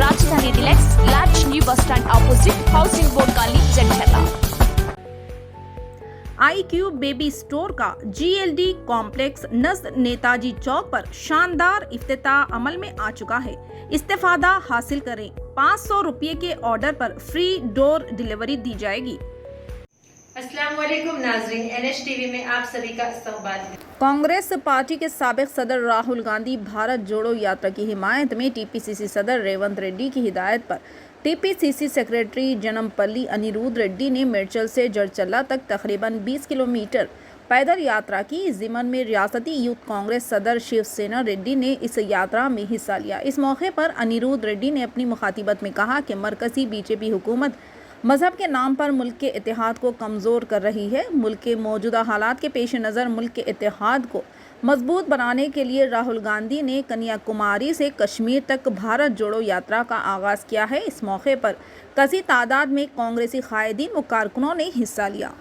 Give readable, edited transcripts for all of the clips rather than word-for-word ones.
రాజధాని deluxe large new bus stand opposite housing board colony Jandla. iCube baby store का GLD complex नज़द नेताजी चौक पर शानदार इफ्तिताह अमल में आ चुका है। इस्तेफादा हासिल करें। 500 रुपये के ऑर्डर पर फ्री डोर डिलीवरी दी जाएगी। अस्सलाम वालेकुम नाज़रीन, NH टीवी में आप सभी का इस्तकबाल है। कांग्रेस पार्टी के साबिक सदर राहुल गांधी भारत जोड़ो यात्रा की हिमायत में TPCC सदर रेवंत रेड्डी की हिदायत पर TPCC सेक्रेटरी जनमपल्ली अनिरुद्ध रेड्डी ने मेडचल से जड़चल्ला तक तकरीबन 20 किलोमीटर पैदल यात्रा की। ज़िमन में रियासती यूथ कांग्रेस सदर शिवसेना रेड्डी ने इस यात्रा में हिस्सा लिया। इस मौके पर अनिरुद्ध रेड्डी ने अपनी मुखातिबत में कहा कि मरकज़ी BJP हुकूमत मज़हब के नाम पर मुल्क के इत्तेहाद को कमज़ोर कर रही है। मुल्क के मौजूदा हालात के पेश नज़र मुल्क के इत्तेहाद को मजबूत बनाने के लिए राहुल गांधी ने कन्याकुमारी से कश्मीर तक भारत जोड़ो यात्रा का आगाज़ किया है। इस मौके पर कसी तादाद में कांग्रेसी कायदीन व कारकुनों ने हिस्सा लिया।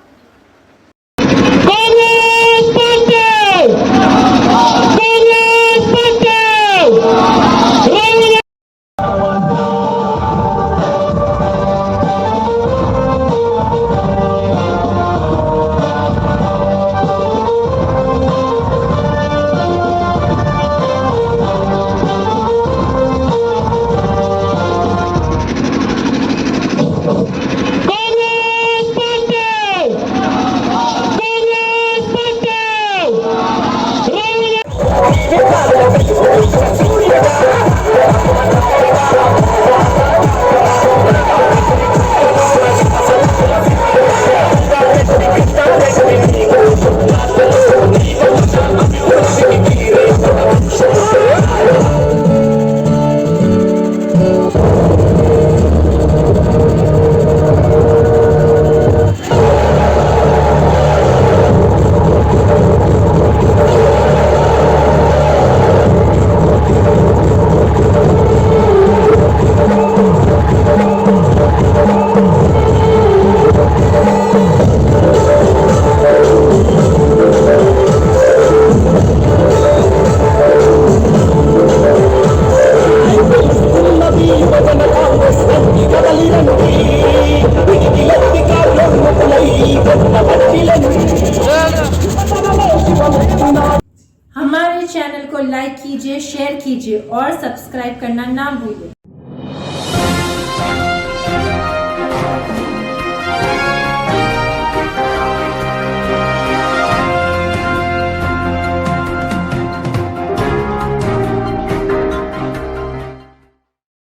हमारे चैनल को लाइक कीजिए, शेयर कीजिए और सब्सक्राइब करना ना भूलिए।